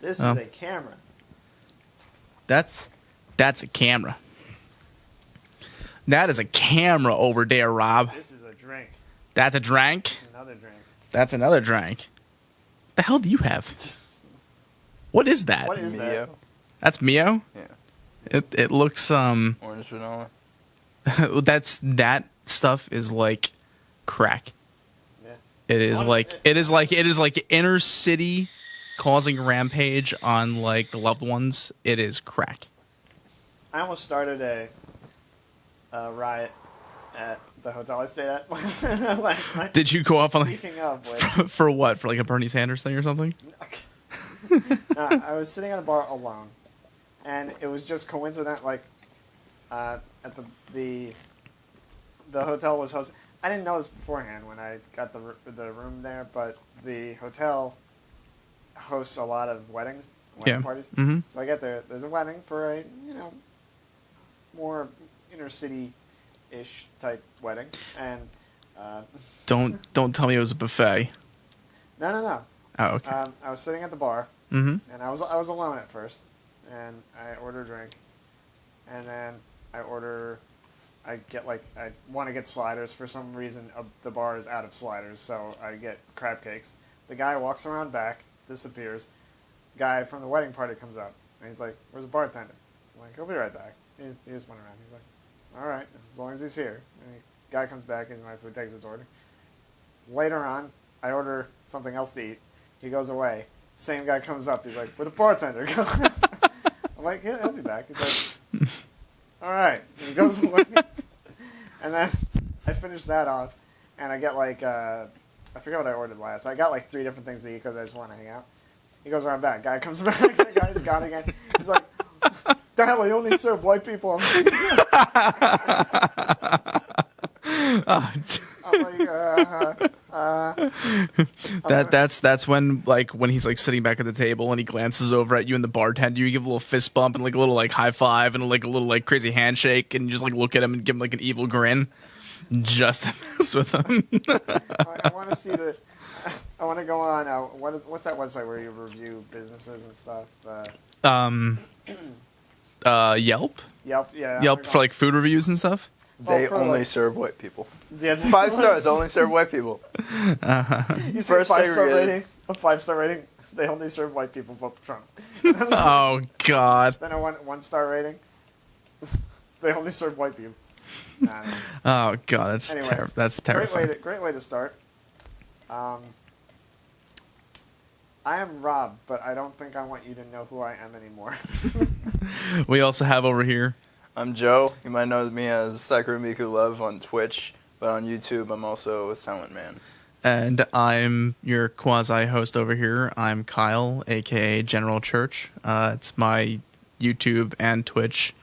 This is a camera. That's a camera. That is a camera over there, Rob. This is a drink. That's a drink. Another drink. That's another drink. The hell do you have? What is that? What is Mio. that? That's Mio? Yeah. It looks Orange vanilla. that stuff is like crack. Yeah. It is like inner city causing rampage on like the loved ones. It is crack. I almost started a riot at the hotel I stayed at. Did you go up on Speaking of which, for what? For like a Bernie Sanders thing or something? I was sitting at a bar alone, and it was just coincident. Like at the hotel was hosting. I didn't know this beforehand when I got the room there, but the hotel hosts a lot of wedding parties. Mm-hmm. So I get there. There's a wedding for a more inner city-ish type wedding, and Don't tell me it was a buffet. no. Oh, okay. I was sitting at the bar, Mm-hmm. and I was alone at first, and I order a drink, and then I want to get sliders for some reason. The bar is out of sliders, so I get crab cakes. The guy walks around back, disappears. Guy from the wedding party comes up, and he's like, "Where's the bartender?" I'm like, "He'll be right back." He just went around. He's like, "All right, as long as he's here." And the guy comes back, he's my food, takes his order. Later on, I order something else to eat. He goes away. Same guy comes up. He's like, "Where'd the bartender go?" I'm like, "Yeah, he'll be back." He's like, "All right." And he goes away. And then I finish that off, and I get like, I forget what I ordered last. I got like 3 different things to eat because I just want to hang out. He goes around back. Guy comes back. The guy's gone again. He's like, "The hell, you only serve white people." I'm like, That's when he's like sitting back at the table and he glances over at you and the bartender. You give a little fist bump and like a little like high five and like a little like crazy handshake, and you just like look at him and give him like an evil grin, just to mess with him. I want to see I want to go on. What's that website where you review businesses and stuff? Yelp. Yelp. Yeah. Yelp for like food reviews and stuff. They only serve white people. Yeah, 5 stars, only serve white people. You see First 5-star they rating. A 5-star rating. They only serve white people. Vote for Trump. Oh God. Then a 1-star rating. They only serve white people. Oh God, that's Anyway, that's terrifying. Great way to start. I am Rob, but I don't think I want you to know who I am anymore. We also have over here. I'm Joe. You might know me as Sakuramiku Love on Twitch, but on YouTube I'm also a Silent Man. And I'm your quasi-host over here. I'm Kyle, a.k.a. General Church. It's my YouTube and Twitch,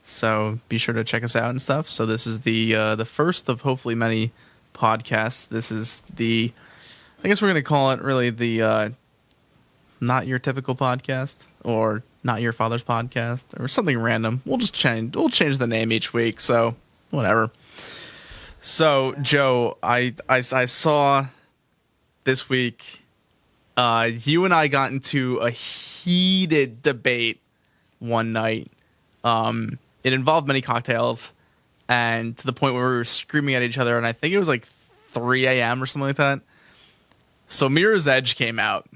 so be sure to check us out and stuff. So this is the first of hopefully many podcasts. This is I guess we're going to call it really the not your typical podcast, or not your father's podcast, or something random. We'll change the name each week, so whatever. So Joe, I saw this week you and I got into a heated debate one night. It involved many cocktails, and to the point where we were screaming at each other, and I think it was like 3 a.m. or something like that. So Mirror's Edge came out,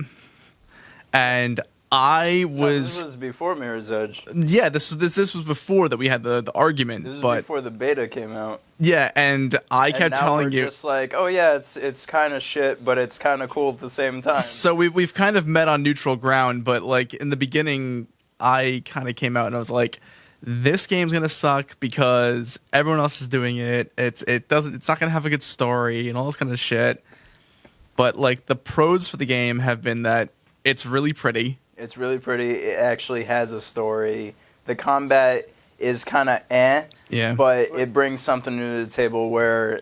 and This was before Mirror's Edge. Yeah, this was before that we had the argument. This was but before the beta came out. Yeah, and I kept telling you, just like, oh yeah, it's kind of shit, but it's kind of cool at the same time. So we've kind of met on neutral ground, but like in the beginning, I kind of came out and I was like, this game's gonna suck because everyone else is doing it. It's not gonna have a good story and all this kind of shit. But like the pros for the game have been that it's really pretty. It's really pretty. It actually has a story. The combat is kind of yeah, but it brings something to the table where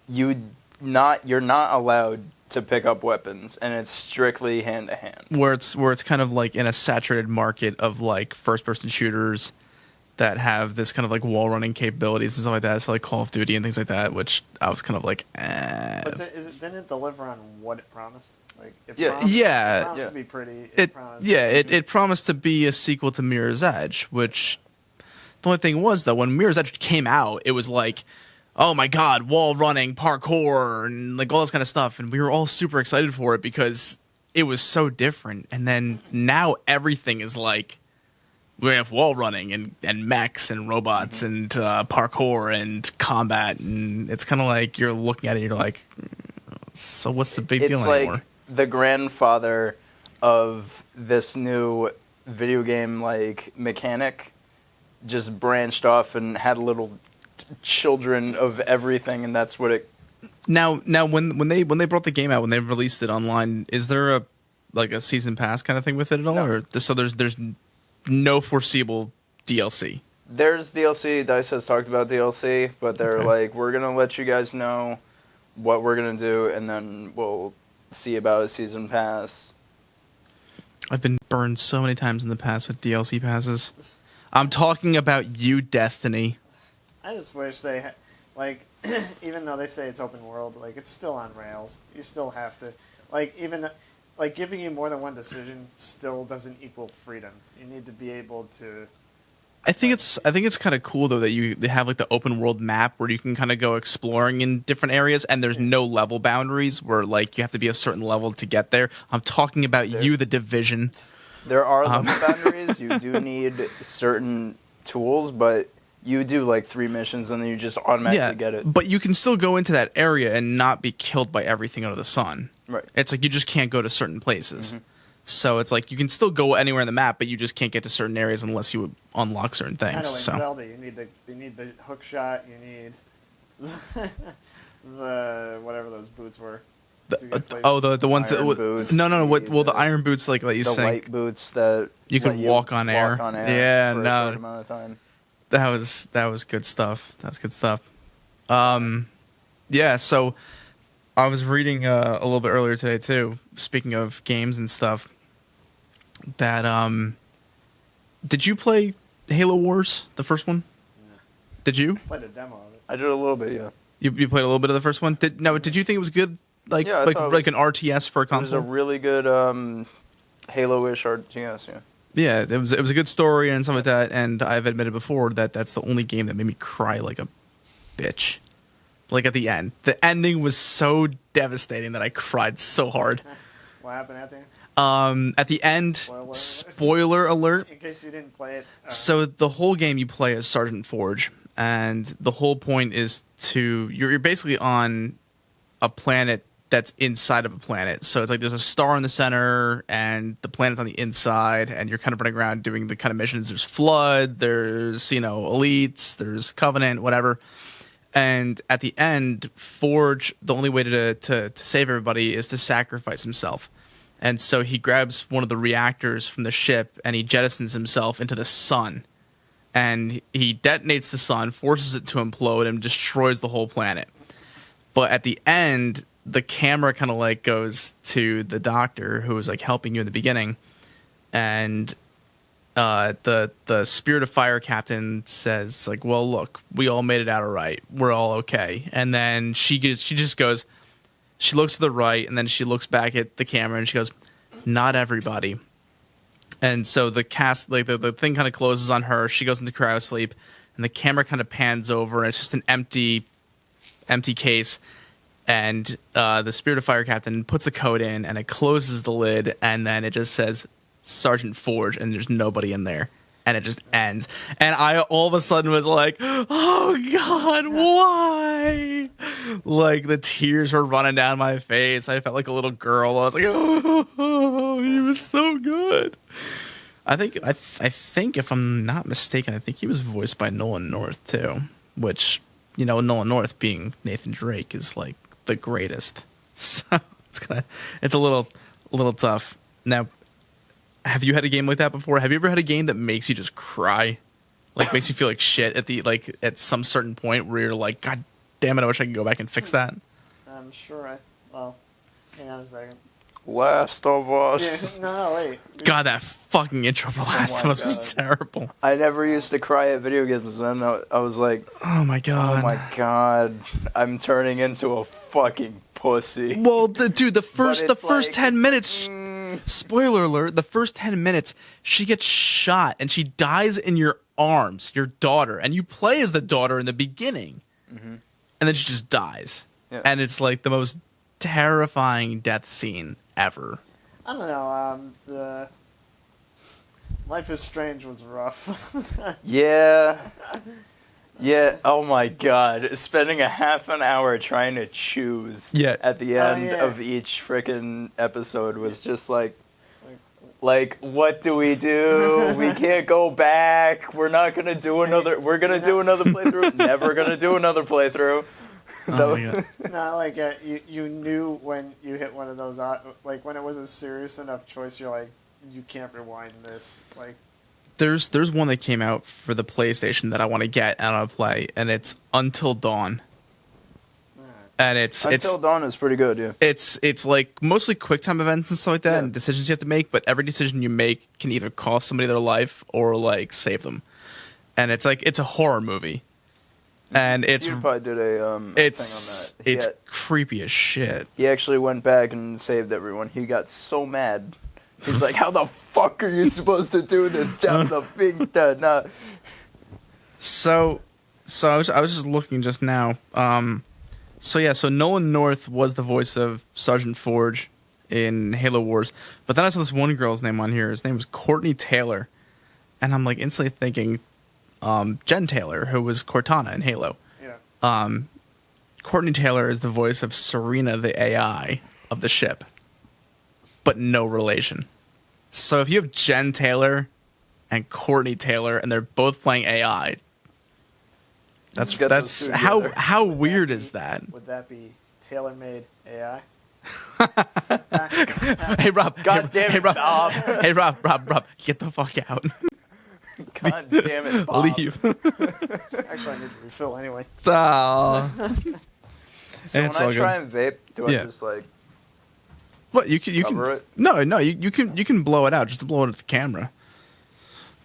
you're not allowed to pick up weapons, and it's strictly hand to hand. Where it's kind of like in a saturated market of like first person shooters that have this kind of like wall running capabilities and stuff like that. So like Call of Duty and things like that, which I was kind of like, But didn't it deliver on what it promised? Like Yeah. promised, Yeah. it promised Yeah. to be pretty. It promised to be a sequel to Mirror's Edge, which the only thing was though when Mirror's Edge came out, it was like, oh my god, wall running, parkour, and like all this kind of stuff, and we were all super excited for it because it was so different. And then now everything is like we have wall running and mechs and robots and parkour and combat, and it's kind of like you're looking at it, and you're like, so what's the big deal It's anymore? like the grandfather of this new video game like mechanic just branched off and had little children of everything, and that's what it. Now when they brought the game out, when they released it online, is there a season pass kind of thing with it at all, No. or so there's no foreseeable DLC? There's DLC. DICE has talked about DLC, but they're Okay. like, we're gonna let you guys know what we're gonna do, and then we'll see about a season pass. I've been burned so many times in the past with DLC passes. I'm talking about you, Destiny. I just wish they like, even though they say it's open world, like it's still on rails. You still have to, like, like giving you more than one decision still doesn't equal freedom. You need to be able to. I think it's kind of cool though that they have like the open world map where you can kind of go exploring in different areas, and there's no level boundaries where like you have to be a certain level to get there. I'm talking about you, the Division. There are level boundaries. You do need certain tools, but you do like 3 missions, and then you just automatically get it. But you can still go into that area and not be killed by everything under the sun. Right. It's like you just can't go to certain places. Mhm. So it's like you can still go anywhere in the map, but you just can't get to certain areas unless you unlock certain things. Kind of like So Zelda, you need the hook shot. You need the whatever those boots were. to get places. the ones Iron that boots, no the- the iron boots like that you The sink. white boots that You could let walk on air. Yeah, for a no. short amount of time. That was good stuff. That was good stuff. Yeah. So I was reading a little bit earlier today too. Speaking of games and stuff, that did you play Halo Wars, the first one? Yeah. Did you? Played a demo of it. I did a little bit, yeah. You played a little bit of the first one. Did you think it was good? Like Yeah, I like thought it like an RTS for a It was a console? really good Halo-ish RTS, yeah. Yeah, it was a good story and stuff like that. And I've admitted before that that's the only game that made me cry like a bitch. Like at the end, the ending was so devastating that I cried so hard. What happened at the end? At the end, Spoiler spoiler alert. In case you didn't play it. So the whole game you play as Sergeant Forge, and the whole point is you're basically on a planet that's inside of a planet. So it's like there's a star in the center, and the planet's on the inside, and you're kind of running around doing the kind of missions. There's Flood, there's elites, there's Covenant, whatever. And at the end, Forge, the only way to save everybody is to sacrifice himself. And so he grabs one of the reactors from the ship and he jettisons himself into the sun. And he detonates the sun, forces it to implode, and destroys the whole planet. But at the end, the camera kind of like goes to the doctor who was like helping you in the beginning. And the Spirit of Fire captain says like, well, look, we all made it out all right. We're all okay. And then she just goes, she looks to the right, and then she looks back at the camera and she goes, not everybody. And so the cast, like the thing kind of closes on her. She goes into cryosleep, and the camera kind of pans over, and it's just an empty case. And the Spirit of Fire captain puts the code in, and it closes the lid, and then it just says Sergeant Forge, and there's nobody in there, and it just ends. And I all of a sudden was like, oh God, why? Like the tears were running down my face. I felt like a little girl. I was like, oh, he was so good. I think if I'm not mistaken, I think he was voiced by Nolan North too, which, Nolan North being Nathan Drake is like the greatest. So it's a little tough. Now, have you had a game like that before? Have you ever had a game that makes you just cry? Like makes you feel like shit at some certain point where you're like, God damn it, I wish I could go back and fix that. I'm sure hang on a second. Last of Us. Yeah, no, wait. God, that fucking intro for Last of Us was terrible. I never used to cry at video games, and then I was like, Oh my God. oh my God, I'm turning into a fucking pussy. Well, dude, the first like, 10 minutes. Spoiler alert: the first 10 minutes, she gets shot and she dies in your arms, your daughter, and you play as the daughter in the beginning, and then she just dies, and it's like the most terrifying death scene ever. I don't know. The Life is Strange was rough. Yeah. Oh my god, spending a half an hour trying to choose at the end of each freaking episode was just like, what do? We can't go back. We're not gonna do another. We're gonna do another playthrough. Never gonna do another playthrough. No, like you knew when you hit one of those, like when it was a serious enough choice, you're like, you can't rewind this. Like, there's one that came out for the PlayStation that I want to get and I want to play, and it's Until Dawn. And Until Dawn is pretty good, yeah. It's like mostly quick time events and stuff like that, and decisions you have to make. But every decision you make can either cost somebody their life or like save them. And it's like it's a horror movie, and it's PewDiePie did a thing on that. It's creepy as shit. He actually went back and saved everyone. He got so mad. He's like, "How the fuck are you supposed to do this? Jump the thing done." So I was just looking just now. So Nolan North was the voice of Sergeant Forge in Halo Wars, but then I saw this one girl's name on here. His name was Courtney Taylor, and I'm like instantly thinking Jen Taylor, who was Cortana in Halo. yeah. Courtney Taylor is the voice of Serena, the AI of the ship, but no relation. So if you have Jen Taylor and Courtney Taylor, and they're both playing AI. That's how weird is that? Would that be tailor-made AI? Hey Rob, God damn it, Bob. Hey Rob, get the fuck out. God damn it, Bob. Leave. Actually, I need to refill anyway. So It's when all I try good. and vape, do I just like What you can cover it? No, you can blow it out just to blow it at the camera.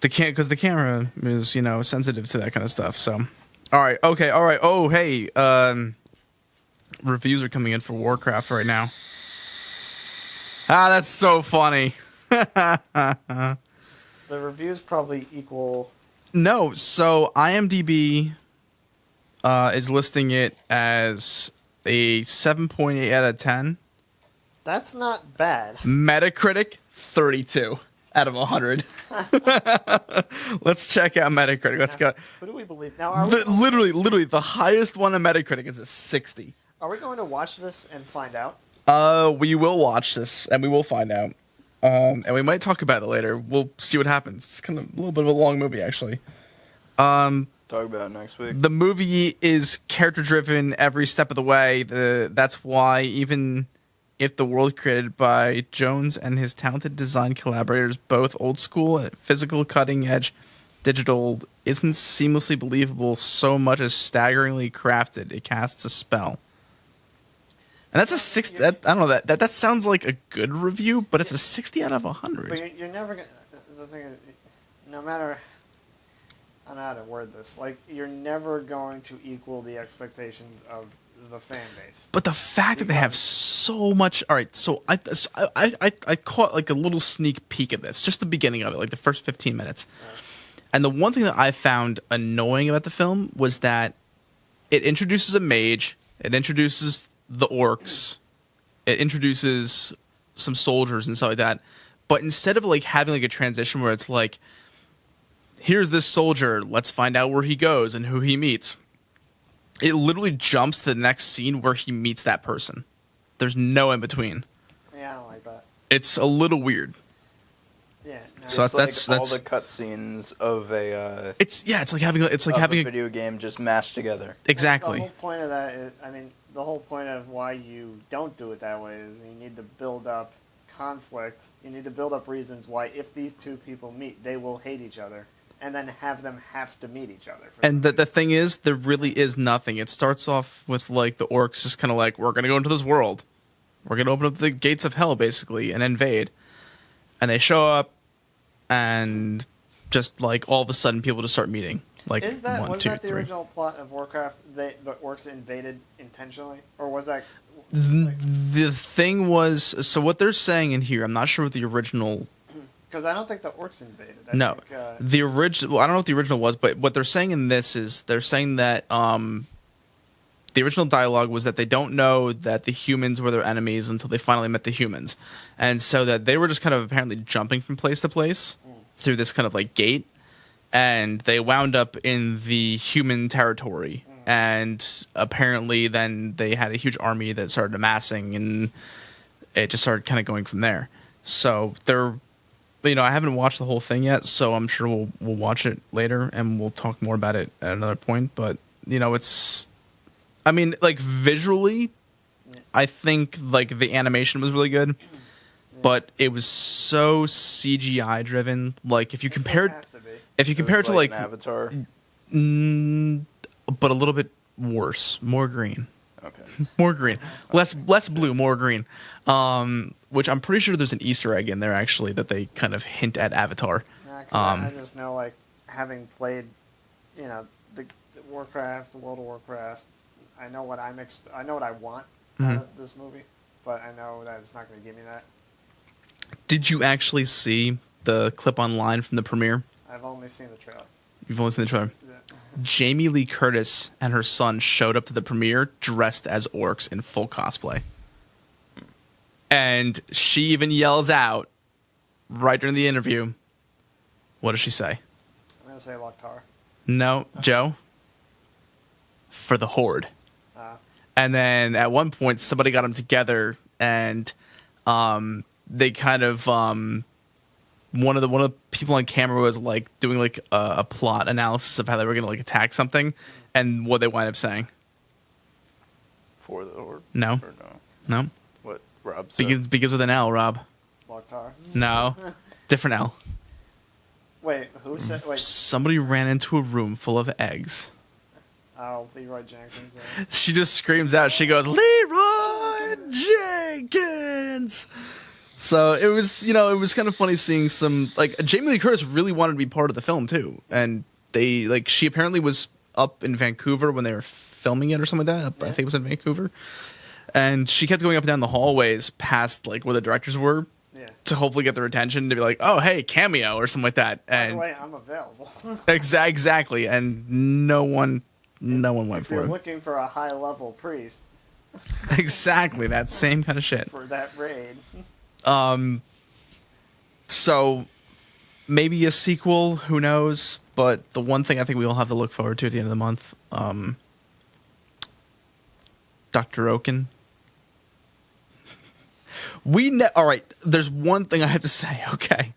Because the camera is sensitive to that kind of stuff. So, all right. Oh, hey, reviews are coming in for Warcraft right now. That's so funny. The reviews probably equal. No, so IMDb is listing it as a 7.8 out of 10. That's not bad. Metacritic, 32 out of 100. Let's check out Metacritic. Let's go. Who do we believe? Now, are we Literally, the highest one on Metacritic is a 60. Are we going to watch this and find out? We will watch this and we will find out. And we might talk about it later. We'll see what happens. It's kind of a little bit of a long movie, actually. Talk about it next week. The movie is character-driven every step of the way. That's why even if the world created by Jones and his talented design collaborators, both old school and physical cutting-edge digital, isn't seamlessly believable so much as staggeringly crafted, it casts a spell. And that's a 60. I don't know, that sounds like a good review, but it's a 60 out of 100. But you're never going to... The thing is, no matter... I don't know how to word this. Like, you're never going to equal the expectations of the fan base. But the fact that they have so much... All right, so I caught like a little sneak peek of this, just the beginning of it, like the first 15 minutes. Right. And the one thing that I found annoying about the film was that it introduces a mage, it introduces the orcs, it introduces some soldiers and stuff like that, but instead of like having like a transition where it's like, here's this soldier, let's find out where he goes and who he meets, it literally jumps to the next scene where he meets that person. There's no in between. Yeah, I don't like that. It's a little weird. Yeah. No. So It's that's all the cutscenes of a it's like having a video game just mashed together. exactly. The whole point of that is, the whole point of why you don't do it that way is you need to build up conflict. You need to build up reasons why if these two people meet, they will hate each other, and then have them have to meet each other. And the thing is, there really is nothing. It starts off with like the orcs just kind of like, we're gonna go into this world, we're gonna open up the gates of hell basically and invade, and they show up, and just like all of a sudden people just start meeting. Like, was that the 3. original plot of Warcraft? The orcs invaded intentionally, or was that? The thing was, so what they're saying in here, I'm not sure what the original. Because I don't think the orcs invaded. No, think, the original. Well, I don't know what the original was, but what they're saying in this is they're saying that the original dialogue was that they don't know that the humans were their enemies until they finally met the humans, and so that they were just kind of apparently jumping from place to place through this kind of like gate, and they wound up in the human territory. And apparently then they had a huge army that started amassing, and it just started kind of going from there. So they're, I haven't watched the whole thing yet, so I'm sure we'll watch it later and we'll talk more about it at another point. But, it's, I mean, like visually, I think like the animation was really good, but it was so CGI driven. Like if you compare it to like an Avatar. But a little bit worse, more green. Okay. More green. Less blue, more green. Which I'm pretty sure there's an Easter egg in there, actually, that they kind of hint at Avatar. I just know, like, having played, the Warcraft, the World of Warcraft, I know what I know what I want out of this movie, but I know that it's not going to give me that. Did you actually see the clip online from the premiere? I've only seen the trailer. You've only seen the trailer? Yeah. Jamie Lee Curtis and her son showed up to the premiere dressed as orcs in full cosplay. And she even yells out right during the interview, what does she say? I'm going to say Loktar. No, Joe? For the Horde. And then at one point, somebody got them together, and they kind of... One of the people on camera was like doing like a plot analysis of how they were gonna like attack something, and what they wind up saying. For the Horde? No. Or no. No. What Rob said? Begins with an L, Rob. Loktar. No. Different L. Wait, who said? Wait. Somebody ran into a room full of eggs. Oh, Leroy Jenkins. She just screams out. She goes, Leroy Jenkins. So it was, it was kind of funny seeing some, like, Jamie Lee Curtis really wanted to be part of the film, too. And she apparently was up in Vancouver when they were filming it or something like that. Yeah. I think it was in Vancouver. And she kept going up and down the hallways past, like, where the directors were to hopefully get their attention, to be like, oh, hey, cameo or something like that. By And the way, I'm available. Exactly. And no one went for it. If you're looking for a high-level priest. Exactly. That same kind of shit. For that raid. So maybe a sequel, who knows? But the one thing I think we all have to look forward to at the end of the month, Dr. Oaken. All right, there's one thing I have to say, okay?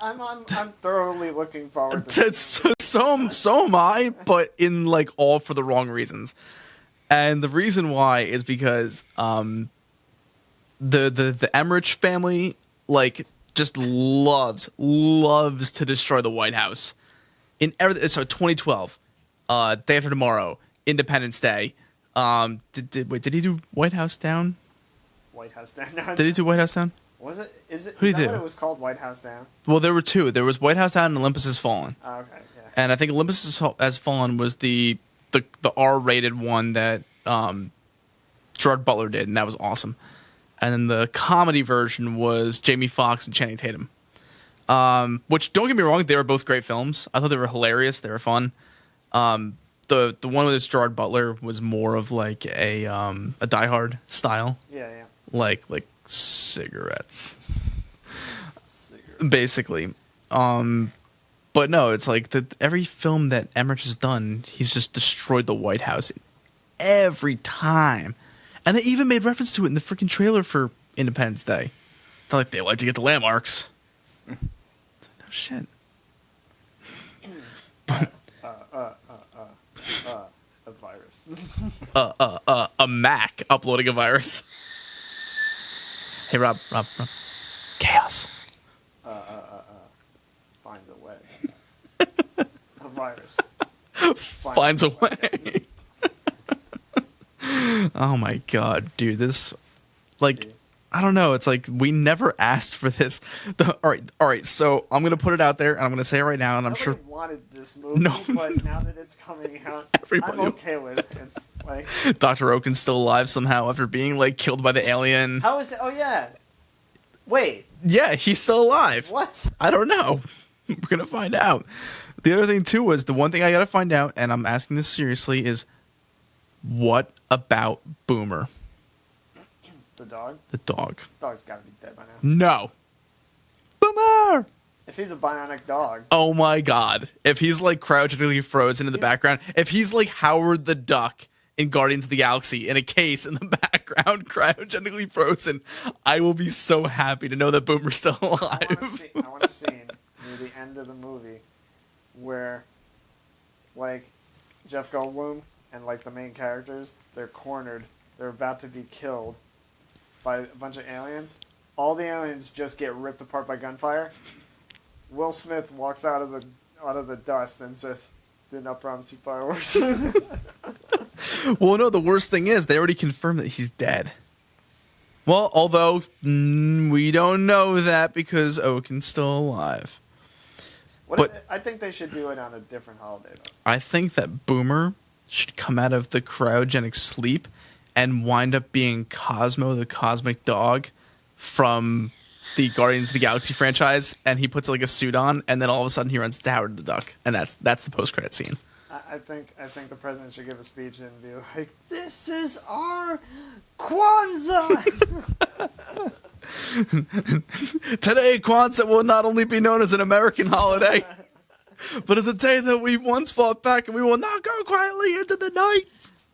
I'm thoroughly looking forward to this. So am I, but in like all for the wrong reasons. And the reason why is because the Emmerich family like just loves to destroy the White House in everything. So 2012, day after tomorrow, Independence Day. Did he do White House Down? White House Down. Did he do White House Down? Was it? Is it? Who Is did he that do? what it was called? White House Down. Well, there were two. There was White House Down and Olympus Has Fallen. Oh, okay. Yeah. And I think Olympus Has Fallen was the R-rated one that Gerard Butler did, and that was awesome. And then the comedy version was Jamie Foxx and Channing Tatum. Which, don't get me wrong, they were both great films. I thought they were hilarious. They were fun. The one with Gerard Butler was more of like a Die Hard style. Yeah. Like cigarettes. Basically. But no, it's like every film that Emmerich has done, he's just destroyed the White House every time. And they even made reference to it in the freaking trailer for Independence Day. They're like, they like to get the landmarks. No shit. A virus. A Mac uploading a virus. Hey, Rob. Chaos. Finds a way. A virus. Finds a way. Oh my god, dude, this, like, I don't know, it's like we never asked for this. All right, so I'm gonna put it out there and I'm gonna say it right now, and I'm Nobody sure wanted this movie, but now that it's coming out, Everybody- I'm okay with it. Like, Dr. Oaken's still alive somehow after being like killed by the alien. how is it? Oh yeah. Wait, Yeah, he's still alive. what? I don't know. We're gonna find out. The other thing too was the one thing I gotta find out, and I'm asking this seriously, is what about Boomer, The dog? the dog? Dog's gotta be dead by now. No, Boomer. If he's a bionic dog, Oh my god! If he's like crouchingly frozen in the background, if he's like Howard the Duck in Guardians of the Galaxy in a case in the background, cryogenically frozen, I will be so happy to know that Boomer's still I alive. want a scene near the end of the movie where, like, Jeff Goldblum and like the main characters, they're cornered. They're about to be killed by a bunch of aliens. All the aliens just get ripped apart by gunfire. Will Smith walks out of the dust and says, "Did not promise you fireworks." Well, no, the worst thing is they already confirmed that he's dead. Well, although we don't know that because Oaken's still alive. I think they should do it on a different holiday, though. I think that Boomer should come out of the cryogenic sleep and wind up being Cosmo the Cosmic Dog from the Guardians of the Galaxy franchise, and he puts like a suit on, and then all of a sudden he runs to Howard the Duck, and that's the post-credit scene. I think the president should give a speech and be like, "This is our Kwanzaa." Today, Kwanzaa will not only be known as an American holiday, but as a day that we once fought back, and we will not go quietly into the night.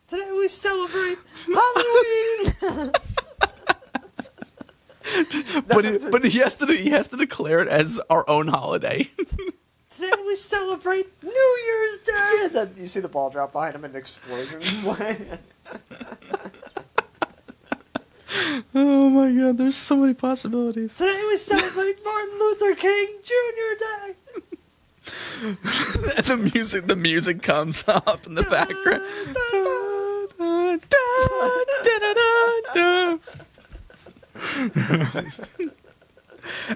Today we celebrate Halloween. But he has to declare it as our own holiday. Today we celebrate New Year's Day. And then you see the ball drop behind him and the explosions. Oh my god, there's so many possibilities. Today we celebrate Martin Luther King Jr. Day. And the music comes up in the background.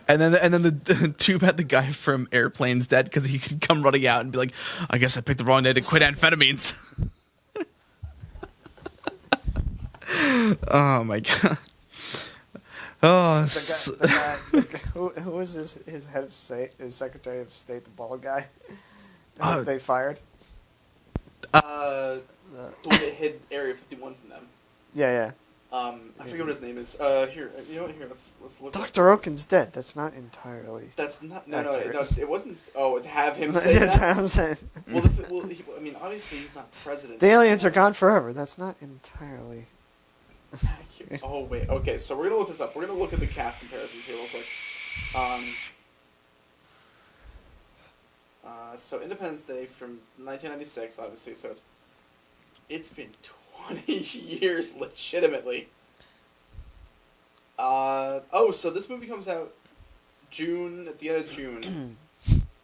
And then the too bad the guy from Airplane's dead because he could come running out and be like, "I guess I picked the wrong day to quit amphetamines." Oh my god. Oh, Who was his head of state, his Secretary of State, the bald guy? They fired. the one that hid Area 51 from them. Yeah. I forget what his name is. Here, you know what? Here, let's look. Dr. Oaken's dead. That's not entirely. That's not. No, accurate. it wasn't. Oh, to have him say That's that. what I'm saying. Well, I mean, obviously he's not president. The aliens are gone forever. That's not entirely accurate. Oh wait. Okay, so we're gonna look this up. We're gonna look at the cast comparisons here real quick. So Independence Day from 1996, obviously. So it's been 20 years, legitimately. So this movie comes out at the end of June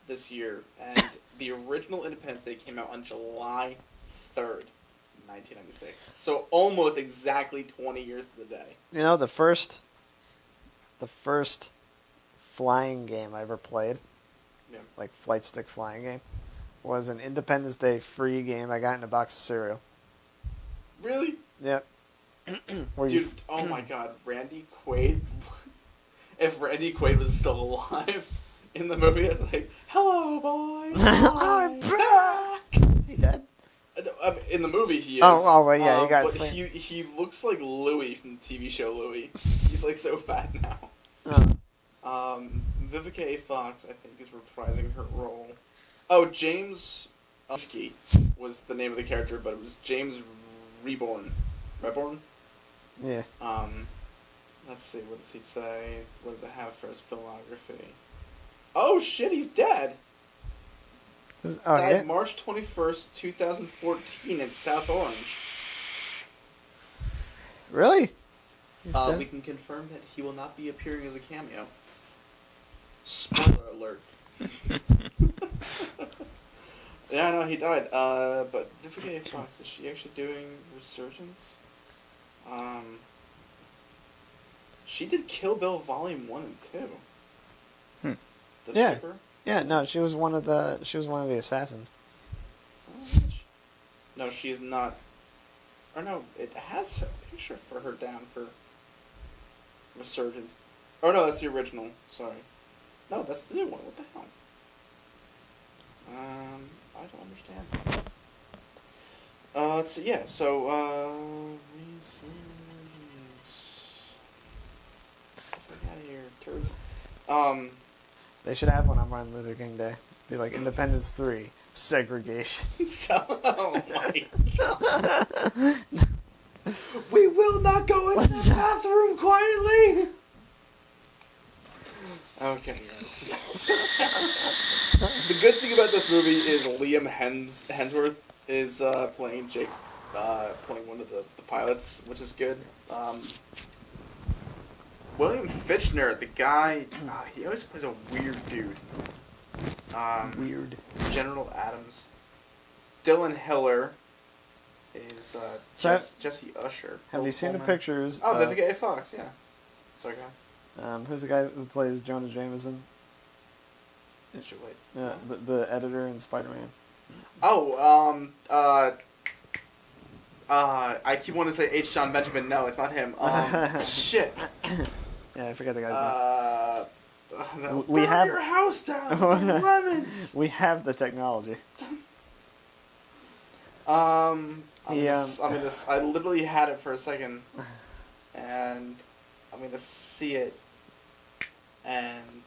this year, and the original Independence Day came out on July 3rd, 1996. So almost exactly 20 years to the day. You know, the first flying game I ever played, like flight stick flying game, was an Independence Day free game I got in a box of cereal. Really? Yep. Dude, oh my god, Randy Quaid. If Randy Quaid was still alive in the movie, it's like, "Hello, boys. I'm back." Is he dead? In the movie, he is. Oh, well, yeah, you got. But he looks like Louis from the TV show Louis. He's like so fat now. Vivica A. Fox, I think, is reprising her role. Oh, James Ski was the name of the character, but it was James Reborn. Yeah. Let's see, what does he say? What does it have for his filmography? Oh shit, he's dead! Died March 21st, 2014 in South Orange. Really? He's dead? We can confirm that he will not be appearing as a cameo. Spoiler alert. Yeah, no, he died. But Vivica A. Fox, is she actually doing Resurgence? She did Kill Bill Volume 1 and 2. The stripper? Yeah, no, she was one of the assassins. No, she is not. Or no, it has a picture for her down for Resurgence. Oh no, that's the original. Sorry. No, that's the new one. What the hell? I don't understand. Let's see. Yeah. So Resurgence. Get out of here, turds. They should have one on Martin Luther King Day. Be like Independence 3, segregation. Oh my god. We will not go into the bathroom quietly. Okay. The good thing about this movie is Liam Hemsworth is playing Jake, playing one of the pilots, which is good. William Fichtner, the guy, he always plays a weird dude. Weird. General Adams. Dylan Hiller is Jesse Usher. Have Bill you seen the Pullman. pictures? Oh, Vivica A. Fox, yeah. Sorry, go ahead. Who's the guy who plays Jonah Jameson? Wait. Yeah, the editor in Spider-Man. Oh, I keep wanting to say H. John Benjamin. No, it's not him. Shit. Yeah, I forget the guy's name. We have your house down. Lemons. We have the technology. I literally had it for a second, and I'm gonna see it, and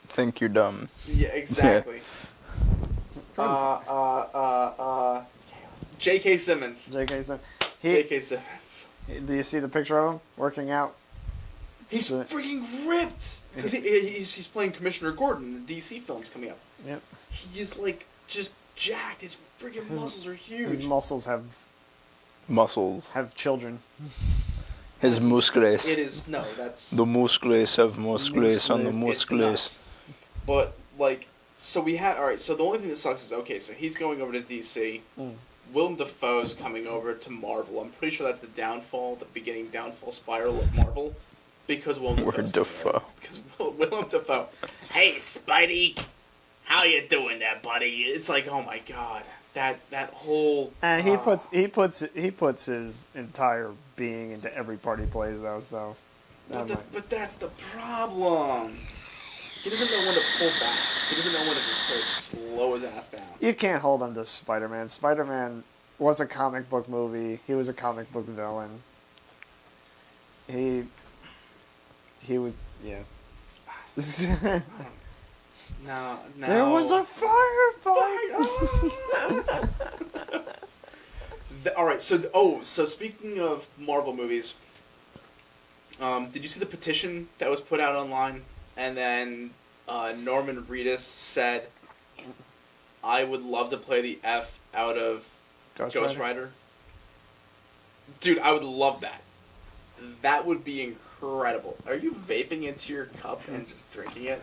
Think you're dumb. yeah, exactly. J.K. Simmons. J.K. Simmons. J.K. Simmons. Do you see the picture of him working out? He's freaking ripped. Because he's playing Commissioner Gordon in the DC films coming up. Yep. He's like just jacked. His freaking muscles are huge. His muscles have children. His muscles. It is that's The muscles have muscles on the it's muscles. nuts. But like, so we have alright. So the only thing that sucks is okay. So he's going over to DC. Willem Dafoe's coming over to Marvel. I'm pretty sure that's the beginning downfall spiral of Marvel, because Willem Dafoe. Because Willem Dafoe. Hey, Spidey, how you doing there, buddy? It's like, oh my god, that whole. And he puts his entire being into every part he plays, though. So. But that's the problem. He doesn't know when to pull back. He doesn't know when to just slow his ass down. You can't hold him to Spider-Man. Spider-Man was a comic book movie. He was a comic book villain. He was, yeah. No. There was a firefight! Alright, so speaking of Marvel movies, did you see the petition that was put out online? And then Norman Reedus said, I would love to play the F out of Ghost Rider. Dude, I would love that. That would be incredible. Are you vaping into your cup and just drinking it?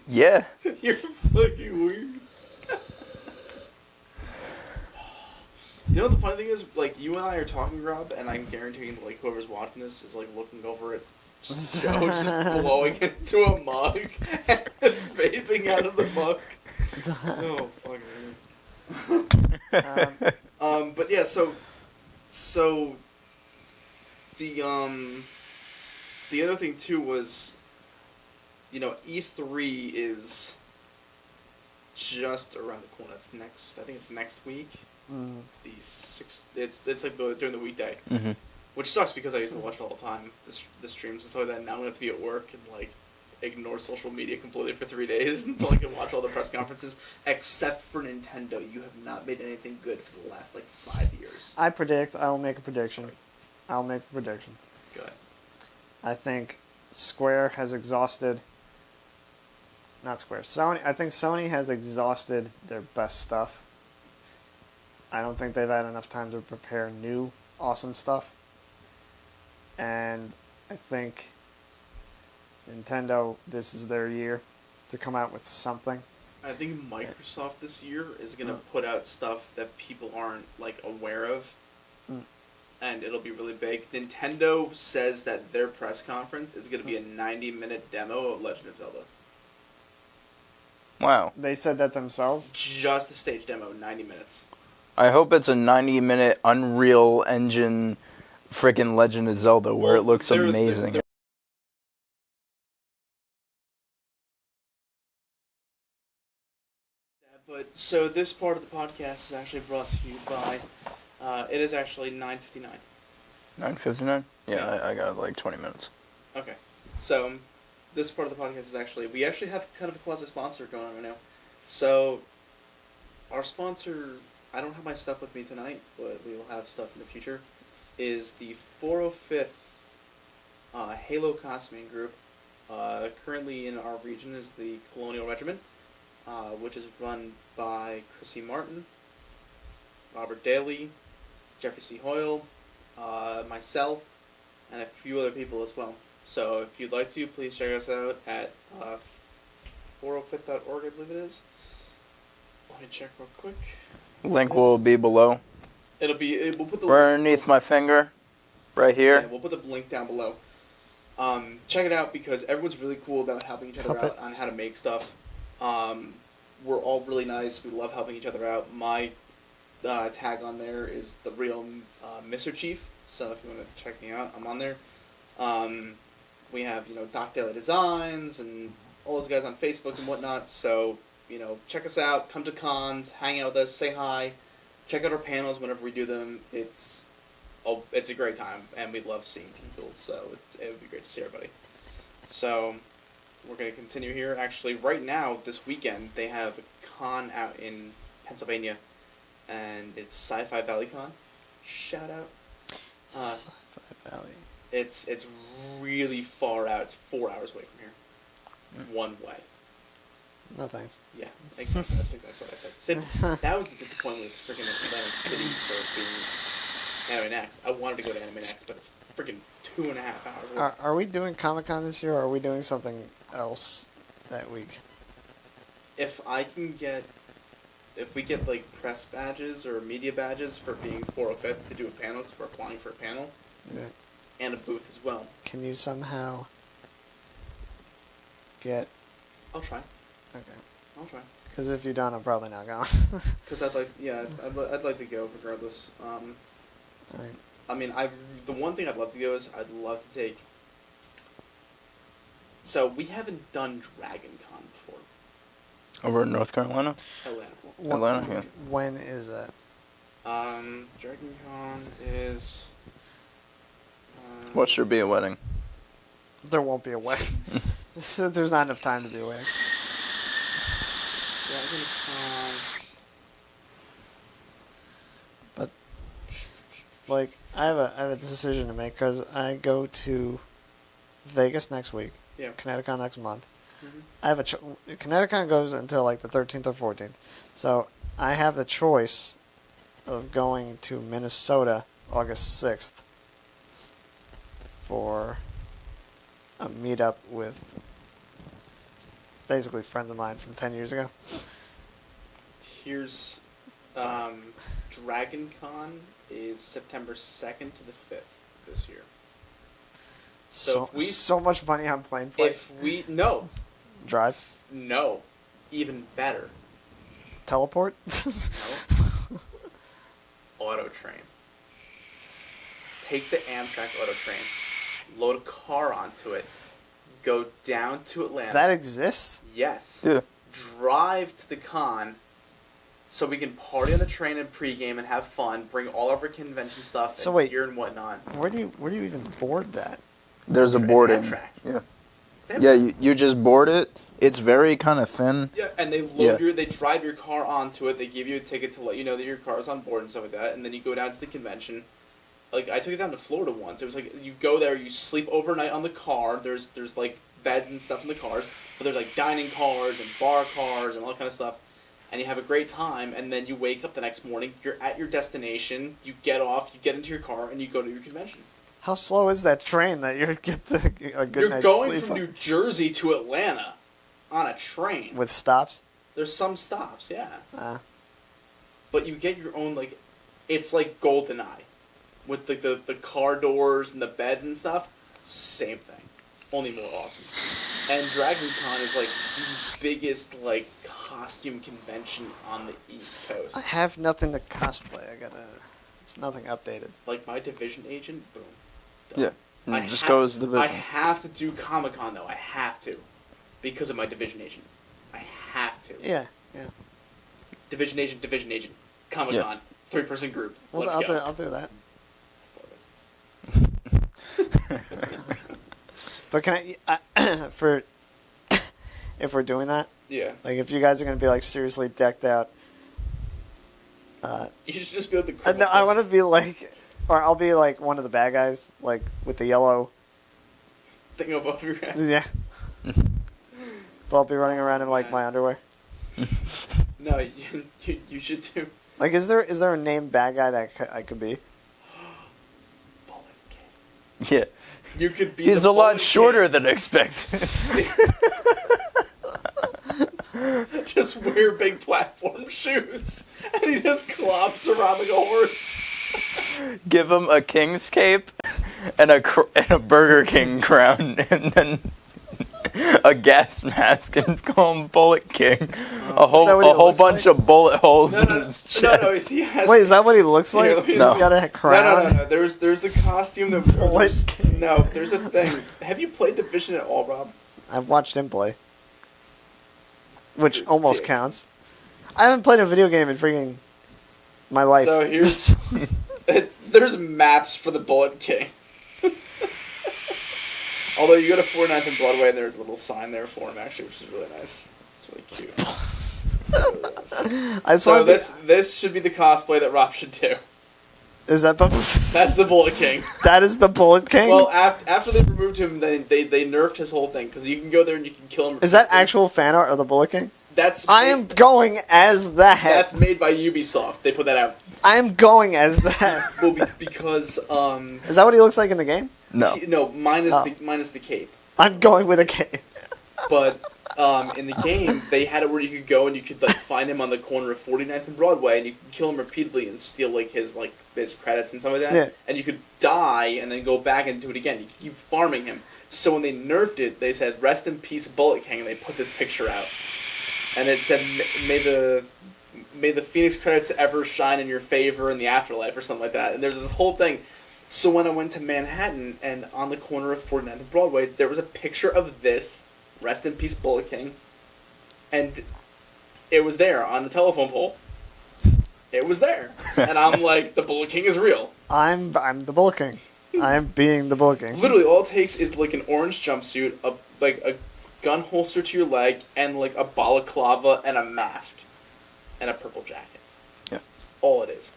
Yeah. You're fucking weird. You know what the funny thing is? Like, you and I are talking, Rob, and I'm guaranteeing that, like, whoever's watching this is, like, looking over at Joe just blowing into a mug and it's vaping out of the mug. Oh, fucking but yeah, so the other thing too was, you know, E3 is just around the corner. I think it's next week. The 6th. It's like during the weekday. Mm-hmm. Which sucks because I used to watch it all the time, the streams and stuff like that. Now I'm going to have to be at work and, like, ignore social media completely for 3 days until I can watch all the press conferences. Except for Nintendo. You have not made anything good for the last, 5 years. I will make a prediction. Go ahead. I think Square has exhausted... Not Square. I think Sony has exhausted their best stuff. I don't think they've had enough time to prepare new, awesome stuff. And I think Nintendo, this is their year to come out with something. I think Microsoft this year is going to put out stuff that people aren't, aware of. And it'll be really big. Nintendo says that their press conference is going to be a 90-minute demo of Legend of Zelda. Wow. They said that themselves? Just a stage demo, 90 minutes. I hope it's a 90-minute Unreal Engine freaking Legend of Zelda where it looks amazing. But so this part of the podcast is actually brought to you by. It is actually 9:59. 9:59? Yeah, Yeah. I got like 20 minutes. Okay, so this part of the podcast is actually we actually have kind of a quasi sponsor going on right now. So our sponsor, I don't have my stuff with me tonight, but we will have stuff in the future. Is the 405th Halo Costuming Group. Currently in our region is the Colonial Regiment, which is run by Chrissy Martin, Robert Daly, Jeffrey C. Hoyle, myself, and a few other people as well. So if you'd like to, please check us out at 405th.org, I believe it is. Let me check real quick. Link will be below. We'll put the Right underneath my finger. Right here. Yeah, we'll put the link down below. Check it out because everyone's really cool about helping each other out on how to make stuff. We're all really nice. We love helping each other out. My tag on there is the real Mr. Chief. So if you want to check me out, I'm on there. We have Doc Daily Designs and all those guys on Facebook and whatnot. So check us out. Come to cons, hang out with us, say hi, check out our panels whenever we do them. It's a great time, and we love seeing people. So it would be great to see everybody. So we're going to continue here. Actually, right now, this weekend, they have a con out in Pennsylvania, and it's Sci-Fi Valley Con. Shout out. Sci-Fi Valley. It's really far out. It's 4 hours away from here. One way. No thanks. Yeah, exactly. That's exactly what I said. That was the disappointment with freaking Atlantic City for being Anime Next. I wanted to go to Anime Next, but it's freaking 2.5 hours. Are we doing Comic-Con this year, or are we doing something else that week? If we get like press badges or media badges for being 405th to do a panel, because we're applying for a panel, Yeah. and a booth as well. Can you somehow get... I'll try. Okay. I'll try. Because if you don't, I'm probably not going. Because I'd like to go regardless. Alright. I mean, the one thing I'd love to go is I'd love to take. So we haven't done Dragon Con before. Over in North Carolina? Atlanta, yeah. When is that? Dragon Con is. What should be a wedding? There won't be a wedding. There's not enough time to be a wedding. Dragon Con. But, like, I have a decision to make because I go to Vegas next week. Yeah. Connecticut next month. Mm-hmm. I have Connecticut goes until like the 13th or 14th, so I have the choice of going to Minnesota August 6th for a meetup with basically friends of mine from 10 years ago. Here's Dragon Con is September 2nd to the 5th this year. So much money on plane flights. Drive? No, even better. Teleport? No. Auto train. Take the Amtrak auto train, load a car onto it, go down to Atlanta. That exists? Yes. Yeah. Drive to the con so we can party on the train and pregame and have fun, bring all of our convention stuff and gear and whatnot. Where do you even board that? There's a boarding. Yeah. Yeah, you just board it. It's very kind of thin. Yeah, and they they drive your car onto it. They give you a ticket to let you know that your car is on board and stuff like that. And then you go down to the convention. Like I took it down to Florida once. It was like you go there, you sleep overnight on the car. There's like beds and stuff in the cars, but there's like dining cars and bar cars and all that kind of stuff. And you have a great time. And then you wake up the next morning. You're at your destination. You get off. You get into your car and you go to your convention. How slow is that train that you get a good night's sleep on? You're going from New Jersey to Atlanta on a train. With stops? There's some stops, yeah. But you get your own, like, it's like GoldenEye. With the car doors and the beds and stuff. Same thing. Only more awesome. And Dragon Con is like the biggest like costume convention on the East Coast. I have nothing to cosplay. It's nothing updated. Like my division agent, boom. Yeah. I Just go as I division. have to do Comic Con though. I have to, because of my division agent. I have to. Yeah. Division agent, Comic Con, 3-person group. Well, Let's go. I'll do that. But can I for if we're doing that, Yeah. like if you guys are gonna be like seriously decked out, You should just be able to. no, I want to be like, or I'll be like one of the bad guys, like with the yellow. thing above your head. Yeah. But I'll be running around in like my underwear. No, you should do. Like, is there a named bad guy that I could be? Bullet King. Yeah. You could be. He's the a lot Bullet shorter King. than expected. Just wear big platform shoes, and he just clops around like a horse. Give him a king's cape and a Burger King crown, and then a gas mask, and call him Bullet King. A whole that what he looks bunch like? of bullet holes No, in no, his chest. no, he has. Wait, is that what he looks like? Yeah, He's no. got a crown. No. There's a costume that. Bullet King. No, there's a thing. Have you played Division at all, Rob? I've watched him play, which almost Dick. counts. I haven't played a video game in freaking my life. So here's. There's maps for the Bullet King. Although you go to 49th and Broadway, and there's a little sign there for him, actually, which is really nice. It's really cute. Really nice. I just So want to this should be the cosplay that Rob should do. Is that That's the Bullet King. that is the Bullet King? Well, after they removed him, they nerfed his whole thing, because you can go there and you can kill him. is that actual fan art of the Bullet King? That's I am going as that. That's made by Ubisoft. They put that out. I am going as that. Well, because Is that what he looks like in the game? No. minus Oh. minus the cape. I'm going with a cape. But in the game, they had it where you could go and you could like find him on the corner of 49th and Broadway, and you could kill him repeatedly and steal like his credits and stuff like that. Yeah. And you could die and then go back and do it again. You could keep farming him. So when they nerfed it, they said "Rest in peace, Bullet King," and they put this picture out, and it said May the Phoenix credits ever shine in your favor in the afterlife," or something like that. And there's this whole thing. So when I went to Manhattan, and on the corner of 49th and Broadway, there was a picture of this, "Rest in peace, Bullet King," and it was there on the telephone pole. It was there. And I'm like, the Bullet King is real. I'm the Bullet King. I am being the Bullet King. Literally, all it takes is like an orange jumpsuit, a gun holster to your leg, and like a balaclava and a mask. And a purple jacket. Yeah. That's all it is.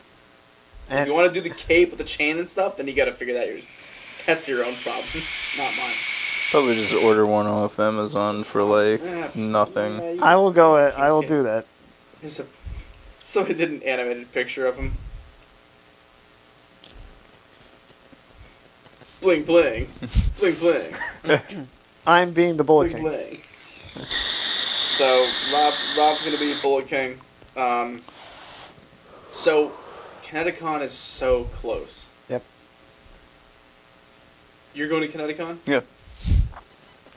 If And you want to do the cape with the chain and stuff, then you got to figure that out. That's your own problem, not mine. Probably just order one off Amazon for like nothing. I will go. I will do that. Somebody did an animated picture of him. Bling bling, bling bling, I'm being the Bullet bling King. bling. So Rob's gonna be Bullet King. So Kineticon is so close. Yep. You're going to Kineticon? Yeah.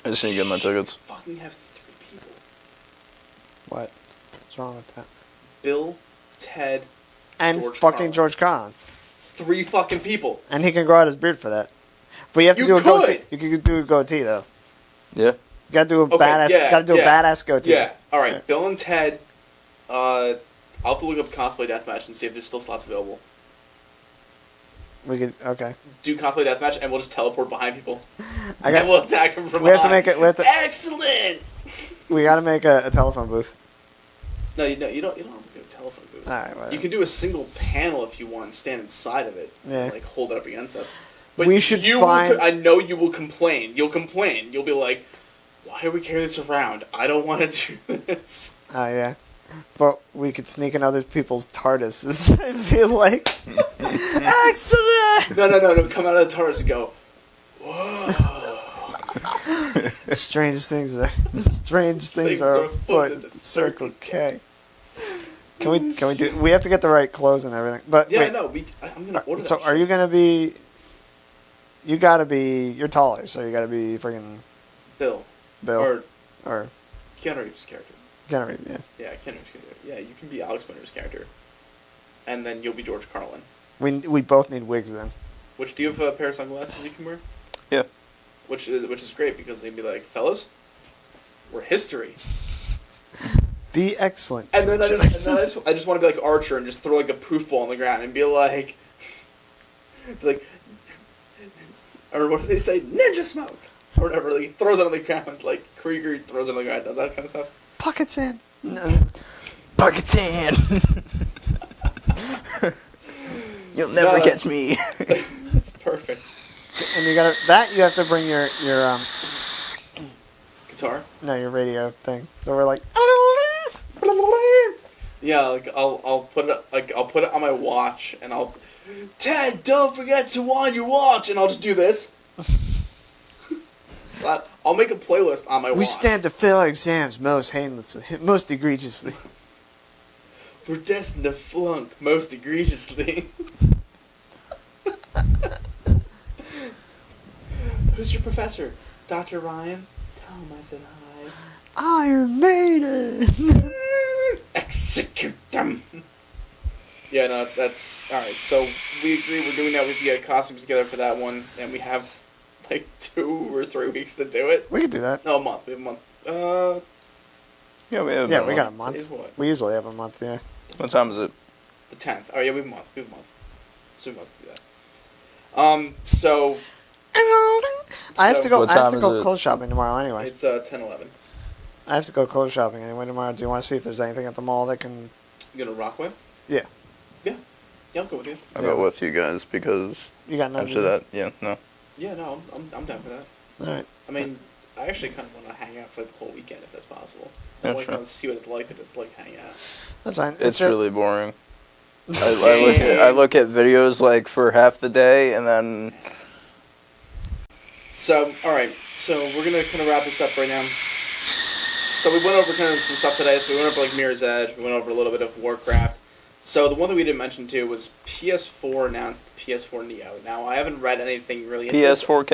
I just need to get my tickets. Fucking have 3 people. What? What's wrong with that? Bill, Ted, And George fucking Carlin. George Carlin. 3 fucking people. And he can grow out his beard for that. But you have to You do a goatee. could. You can do a goatee though. Yeah. You gotta do a Okay, badass. yeah, gotta do yeah. a badass goatee. Yeah. All right. Yeah. Bill and Ted. I'll have to look up cosplay deathmatch and see if there's still slots available. We could. Okay. Do cosplay deathmatch and we'll just teleport behind people. I got. And we'll attack them from We have to behind. make it. We have to. Excellent. We gotta make a telephone booth. No, you don't have to do a telephone booth. All right. Whatever. You can do a single panel if you want and stand inside of it. Yeah. And, like hold it up against us. We should you find- I know you will complain. You'll complain. You'll be like, "Why do we carry this around? I don't want to do this." Oh yeah. But we could sneak in other people's TARDISes and be like, excellent. No. Come out of the TARDIS and go, "Whoa." Strange things are afoot. in the Circle K. Can we do? We have to get the right clothes and everything. But Yeah, wait, no. I'm gonna order that. so are you gonna be? You gotta be. You're taller, so you gotta be freaking Bill? Bill. Or Or Keanu Reeves' character. Keanu Reeves, yeah. Yeah, Keanu Reeves' character. Yeah, you can be Alex Winter's character. And then you'll be George Carlin. We both need wigs then. Which, do you have a pair of sunglasses you can wear? Yeah. Which is great because they'd be like, fellas, we're history. Be excellent. And then I just want to be like Archer and just throw like a poof ball on the ground and be like, or what do they say? Ninja smoke! Or whatever. Like, he throws it on the ground. Like, Krieger throws it on the ground, does that kind of stuff. Pocket sand. No. Pocket sand. You'll never catch me. That's perfect. And you have to bring your Guitar? no, your radio thing. So we're like, Yeah, like I'll put it on my watch and Ted, don't forget to wind your watch, and I'll just do this. I'll make a playlist on my watch. we stand to fail our exams most heinously, most egregiously. We're destined to flunk most egregiously. Who's your professor? Dr. Ryan? Tell him I said hi. Iron Maiden. Execute them. Yeah, no, that's alright. So we agree we're doing that. We have to get costumes together for that one, and we have like 2 or 3 weeks to do it. We could do that. No, a month. We have a month. Yeah, we have. Yeah, we got a Today's month. what? We usually have a month. Yeah. What time is it? The 10th. Oh yeah, we have a month. We have a month. So we have a month to do that. So I have to go. What I have time to is go it? clothes shopping tomorrow anyway. it's 10:11. I have to go clothes shopping anyway tomorrow. Do you want to see if there's anything at the mall that can? You gonna Rockway? Yeah. Yeah, I'll go with you. I'll go with you guys because You got nothing. after that, yeah, no. Yeah, no, I'm down for that. All right. I mean, I actually kind of want to hang out for the whole weekend if that's possible. Yeah, I want sure. to see what it's like to just like hang out. That's fine. It's really boring. I look at videos like for half the day and then So, alright, so we're going to kind of wrap this up right now. So we went over kind of some stuff today. So we went over like Mirror's Edge. We went over a little bit of Warcraft. So the one that we didn't mention too was PS4 announced the PS4 Neo. Now I haven't read anything really. PS4K.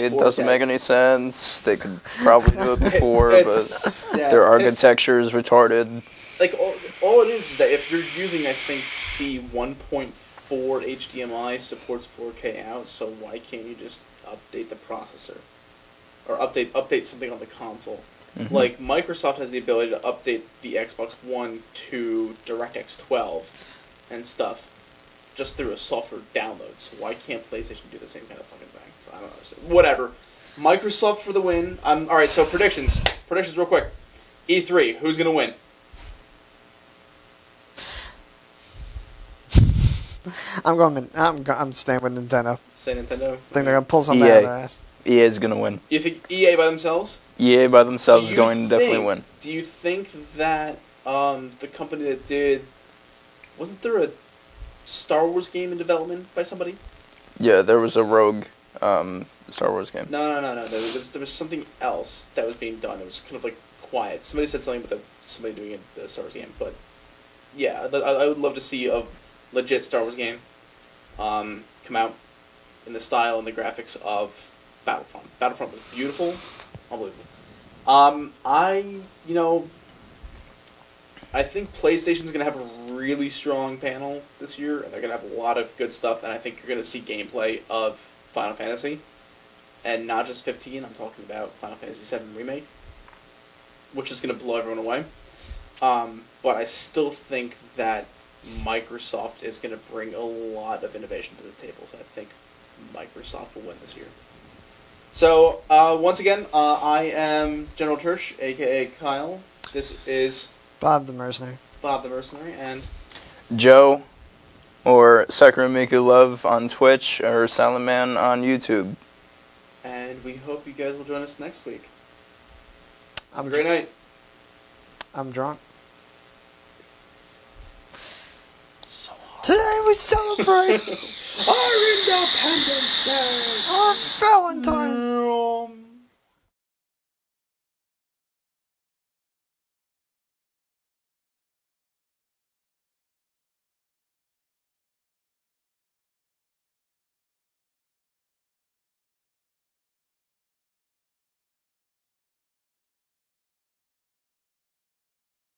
It doesn't make any sense. They could probably do it before, but yeah, their architecture is retarded. Like all it is that if you're using, I think the 1.4 HDMI supports 4K out. So why can't you just update the processor or update something on the console? Mm-hmm. Like, Microsoft has the ability to update the Xbox One to DirectX 12 and stuff just through a software download. So why can't PlayStation do the same kind of fucking thing? So I don't understand. Whatever. Microsoft for the win. Alright, so predictions. Predictions real quick. E3, who's going to win? I'm staying with Nintendo. Say Nintendo. I think they're gonna pull something EA. out of their ass. EA is going to win. You think EA by themselves? EA by themselves Do is you going to definitely think- win. Do you think that the company that did... Wasn't there a Star Wars game in development by somebody? Yeah, there was a Rogue Star Wars game. No. There was something else that was being done. It was kind of like quiet. Somebody said something about somebody doing the Star Wars game, but yeah, I would love to see a legit Star Wars game come out in the style and the graphics of Battlefront. Battlefront was beautiful, unbelievable. I think PlayStation's gonna have a really strong panel this year, and they're gonna have a lot of good stuff. And I think you're gonna see gameplay of Final Fantasy, and not just 15. I'm talking about Final Fantasy 7 Remake, which is gonna blow everyone away. But I still think that Microsoft is gonna bring a lot of innovation to the table. So I think Microsoft will win this year. So once again, I am General Church, aka Kyle. This is Bob the Mercenary. Bob the Mercenary, and Joe, or Sakuramiku Love on Twitch, or Silent Man on YouTube. we hope you guys will join us next week. Have I'm a great night. I'm drunk. Today we celebrate Our Independence Day! our Valentine's